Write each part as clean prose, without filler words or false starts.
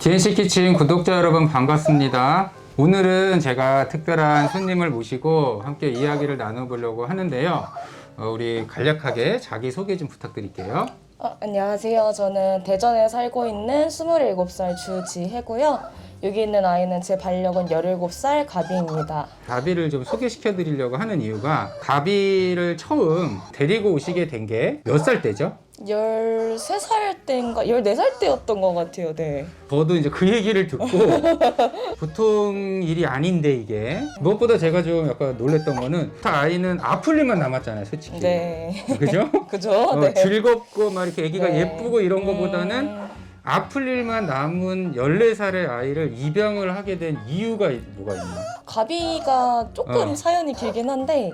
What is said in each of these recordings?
GNC 키친 구독자 여러분 반갑습니다. 오늘은 제가 특별한 손님을 모시고 함께 이야기를 나눠보려고 하는데요. 우리 간략하게 자기소개 좀 부탁드릴게요. 안녕하세요. 저는 대전에 살고 있는 27살 주지혜고요. 여기 있는 아이는 제 반려견 17살 가비입니다. 가비를 좀 소개시켜 드리려고 하는 이유가 가비를 처음 데리고 오시게 된 게 몇 살 때죠? 13살 때인가 14살 때였던 것 같아요. 네. 저도 이제 그 얘기를 듣고 보통 일이 아닌데 이게 무엇보다 제가 좀 약간 놀랬던 거는 아이는 아플 일만 남았잖아요, 솔직히. 네. 그죠? 그죠? 네. 즐겁고 막 이렇게 애기가 네. 예쁘고 이런 거보다는 아플 일만 남은 14살의 아이를 입양을 하게 된 이유가 뭐가 있나? 가비가 조금 사연이 길긴 한데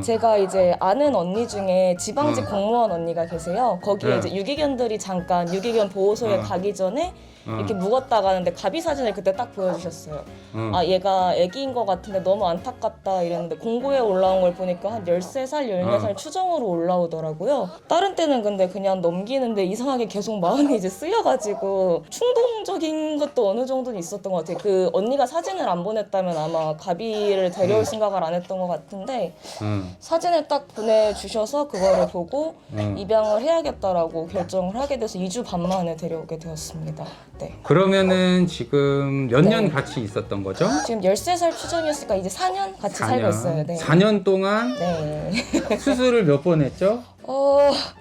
제가 이제 아는 언니 중에 지방직 공무원 언니가 계세요. 거기에 네. 이제 유기견들이 잠깐 유기견 보호소에 가기 전에 이렇게 묵었다 가는데 가비 사진을 그때 딱 보여주셨어요. 아 얘가 애기인 것 같은데 너무 안타깝다 이랬는데 공고에 올라온 걸 보니까 한 13살, 14살 추정으로 올라오더라고요. 다른 때는 근데 그냥 넘기는데 이상하게 계속 마음이 이제 쓰여가지고 충동적인 것도 어느 정도는 있었던 것 같아요. 그 언니가 사진을 안 보냈다면 아마 가비를 데려올 생각을 안 했던 것 같은데 사진을 딱 보내주셔서 그거를 보고 입양을 해야겠다라고 결정을 하게 돼서 2주 반 만에 데려오게 되었습니다. 네. 그러면은 지금 몇 년 네. 같이 있었던 거죠? 지금 13살 추정이었으니까 이제 4년 같이 살고 있어요. 네. 4년 동안 네. 수술을 몇 번 했죠?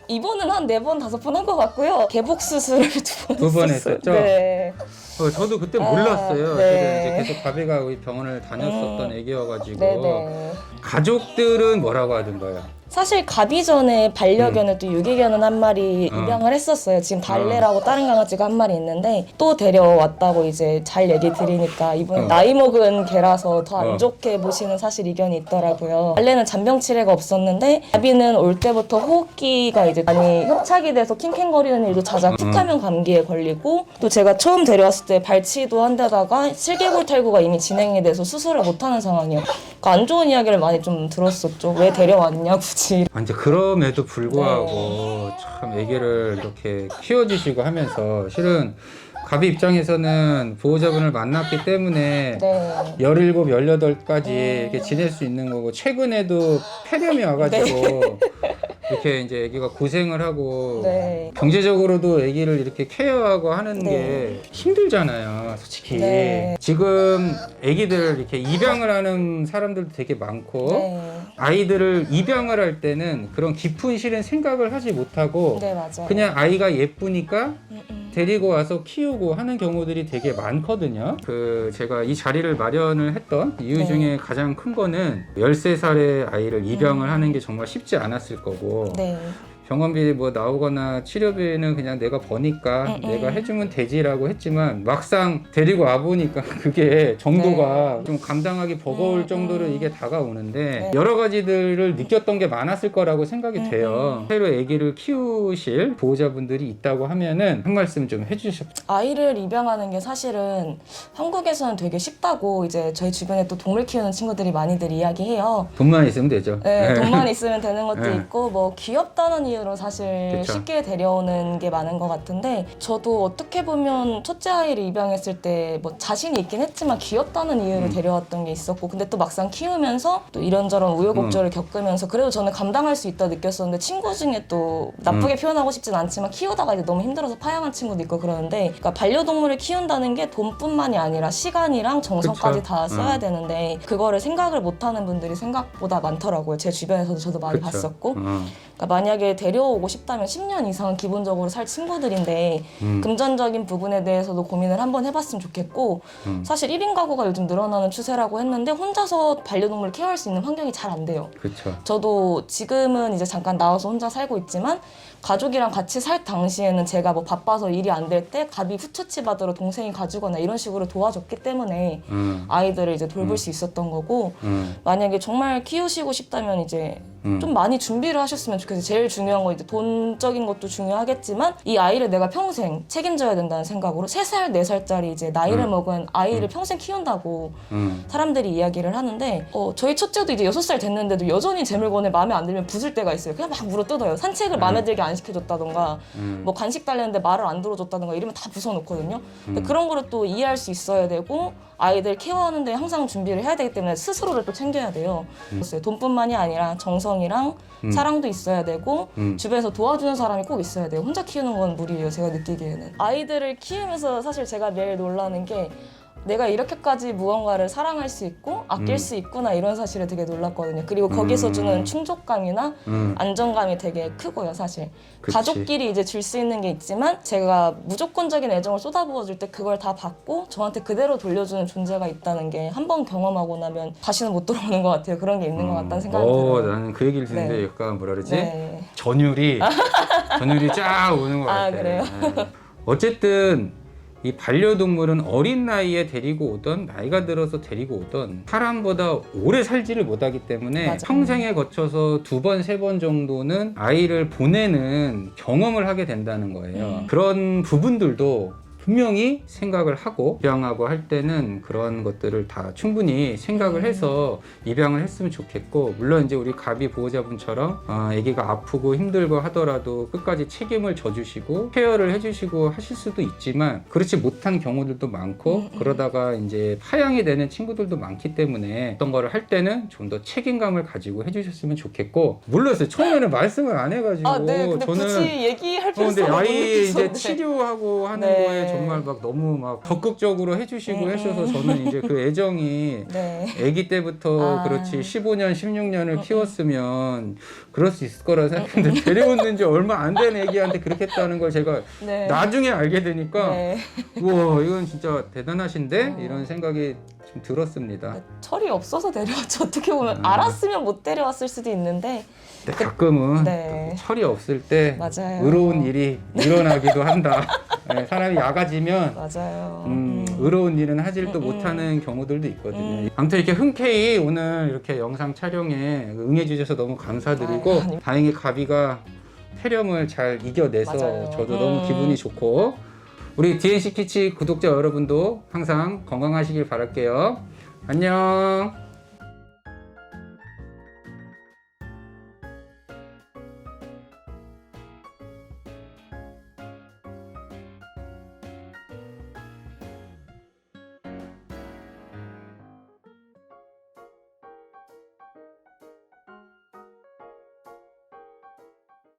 이번은 한 4번, 5번 한 것 같고요. 개복 수술을 2번 두 번 했었어요. 했었죠? 네. 저도 그때 몰랐어요. 네. 저도 이제 계속 가비가 우리 병원을 다녔었던 애기여가지고 네네. 가족들은 뭐라고 하던가요? 사실 가비 전에 반려견을 또 유기견은 한 마리 입양을 했었어요. 지금 달래라고 다른 강아지가 한 마리 있는데 또 데려왔다고 이제 잘 얘기 드리니까 이분은 나이 먹은 개라서 더 안 좋게 보시는 사실 의견이 있더라고요. 달래는 잔병 치레가 없었는데 가비는 올 때부터 호흡기가 이제 많이 협착이 돼서 킹킹거리는 일도 잦아 툭하면 감기에 걸리고 또 제가 처음 데려왔을 때 발치도 한 데다가 슬개골 탈구가 이미 진행이 돼서 수술을 못하는 상황이에요. 그러니까 안 좋은 이야기를 많이 좀 들었었죠. 왜 데려왔냐 굳이. 이제 그럼에도 불구하고 참 애기를 이렇게 키워주시고 하면서 실은 가비 입장에서는 보호자분을 만났기 때문에 네. 17, 18까지 이렇게 지낼 수 있는 거고 최근에도 폐렴이 와가지고 이렇게 이제 애기가 고생을 하고 네. 경제적으로도 애기를 이렇게 케어하고 하는 네. 게 힘들잖아요, 솔직히. 네. 지금 애기들 이렇게 입양을 하는 사람들도 되게 많고 네. 아이들을 입양을 할 때는 그런 깊은 실은 생각을 하지 못하고 네, 맞아요. 그냥 아이가 예쁘니까 데리고 와서 키우고 하는 경우들이 되게 많거든요. 제가 이 자리를 마련을 했던 이유 네. 중에 가장 큰 거는 13살의 아이를 입양을 하는 게 정말 쉽지 않았을 거고 네. 병원비 뭐 나오거나 치료비는 그냥 내가 버니까 내가 해주면 되지라고 했지만 막상 데리고 와보니까 그게 정도가 좀 감당하기 버거울 정도로 이게 다가오는데 여러 가지들을 느꼈던 게 많았을 거라고 생각이 돼요. 새로 아기를 키우실 보호자분들이 있다고 하면은 한 말씀 좀 해주십시오. 아이를 입양하는 게 사실은 한국에서는 되게 쉽다고 이제 저희 주변에 또 동물 키우는 친구들이 많이들 이야기해요. 돈만 있으면 되죠. 네, 돈만 있으면 되는 것도 네. 있고 뭐 귀엽다는 이유로 사실 그쵸. 쉽게 데려오는 게 많은 것 같은데 저도 어떻게 보면 첫째 아이를 입양했을 때 뭐 자신이 있긴 했지만 귀엽다는 이유로 데려왔던 게 있었고 근데 또 막상 키우면서 또 이런저런 우여곡절을 겪으면서 그래도 저는 감당할 수 있다 느꼈었는데 친구 중에 또 나쁘게 표현하고 싶진 않지만 키우다가 이제 너무 힘들어서 파양한 친구도 있고 그러는데 그러니까 반려동물을 키운다는 게 돈뿐만이 아니라 시간이랑 정성까지 그쵸. 다 써야 되는데 그거를 생각을 못하는 분들이 생각보다 많더라고요. 제 주변에서도 저도 많이 그쵸. 봤었고 그러니까 만약에 데려오고 싶다면 10년 이상은 기본적으로 살 친구들인데 금전적인 부분에 대해서도 고민을 한번 해봤으면 좋겠고 사실 1인 가구가 요즘 늘어나는 추세라고 했는데 혼자서 반려동물을 케어할 수 있는 환경이 잘 안 돼요. 그렇죠. 저도 지금은 이제 잠깐 나와서 혼자 살고 있지만 가족이랑 같이 살 당시에는 제가 뭐 바빠서 일이 안 될 때 가비 후처치 받으러 동생이 가주거나 이런 식으로 도와줬기 때문에 아이들을 이제 돌볼 수 있었던 거고 만약에 정말 키우시고 싶다면 이제 좀 많이 준비를 하셨으면 좋겠어요. 제일 중요한 건 이제 돈적인 것도 중요하겠지만 이 아이를 내가 평생 책임져야 된다는 생각으로 3살, 4살짜리 이제 나이를 먹은 아이를 평생 키운다고 사람들이 이야기를 하는데 저희 첫째도 이제 6살 됐는데도 여전히 제 물건에 마음에 안 들면 부술 때가 있어요. 그냥 막 물어뜯어요. 산책을 마음에 들게 안 시켜줬다던가 뭐 간식 달랬는데 말을 안 들어줬다던가 이러면 다 부숴놓거든요. 근데 그런 거를 또 이해할 수 있어야 되고 아이들 케어하는데 항상 준비를 해야 되기 때문에 스스로를 또 챙겨야 돼요. 돈뿐만이 아니라 정성이랑 사랑도 있어야 되고 주변에서 도와주는 사람이 꼭 있어야 돼요. 혼자 키우는 건 무리예요. 제가 느끼기에는. 아이들을 키우면서 사실 제가 매일 놀라는 게 내가 이렇게까지 무언가를 사랑할 수 있고 아낄 수 있구나 이런 사실에 되게 놀랐거든요. 그리고 거기서 주는 충족감이나 안정감이 되게 크고요, 사실. 그치. 가족끼리 이제 줄 수 있는 게 있지만 제가 무조건적인 애정을 쏟아부어줄 때 그걸 다 받고 저한테 그대로 돌려주는 존재가 있다는 게 한 번 경험하고 나면 다시는 못 돌아오는 것 같아요. 그런 게 있는 것 같다는 생각이 들어요. 나는 그 얘기를 듣는데 네. 약간 뭐라 그러지? 네. 전율이 쫙 오는 것 같아. 그래요? 네. 어쨌든 이 반려동물은 어린 나이에 데리고 오던 나이가 들어서 데리고 오던 사람보다 오래 살지를 못하기 때문에 맞아. 평생에 거쳐서 2번, 3번 정도는 아이를 보내는 경험을 하게 된다는 거예요. 그런 부분들도 분명히 생각을 하고 입양하고 할 때는 그런 것들을 다 충분히 생각을 해서 입양을 했으면 좋겠고, 물론 이제 우리 가비 보호자분처럼 아기가 아프고 힘들고 하더라도 끝까지 책임을 져주시고 케어를 해주시고 하실 수도 있지만 그렇지 못한 경우들도 많고 그러다가 이제 파양이 되는 친구들도 많기 때문에 어떤 거를 할 때는 좀 더 책임감을 가지고 해주셨으면 좋겠고, 몰랐어요. 처음에는 말씀을 안 해가지고 네. 근데 저는 굳이 얘기할 근데 필요성은 아이 이제 없는데. 치료하고 하는 네. 거에 정말 막 너무 막 적극적으로 해주시고 하셔서 저는 이제 그 애정이 네. 아기 때부터 그렇지 15년, 16년을 키웠으면 그럴 수 있을 거라 생각했는데 데려왔는 지 얼마 안 된 아기한테 그렇게 했다는 걸 제가 네. 나중에 알게 되니까 네. 우와 이건 진짜 대단하신데? 이런 생각이 좀 들었습니다. 철이 없어서 데려왔죠. 어떻게 보면 알았으면 못 데려왔을 수도 있는데. 근데 가끔은 네. 철이 없을 때 맞아요. 의로운 일이 일어나기도 한다. 네, 사람이 약아지면 맞아요. 의로운 일은 하지를 또 못하는 경우들도 있거든요. 아무튼 이렇게 흔쾌히 오늘 이렇게 영상 촬영에 응해주셔서 너무 감사드리고 다행히 가비가 폐렴을 잘 이겨내서 맞아요. 저도 너무 기분이 좋고, 우리 DNC 키치 구독자 여러분도 항상 건강하시길 바랄게요. 안녕.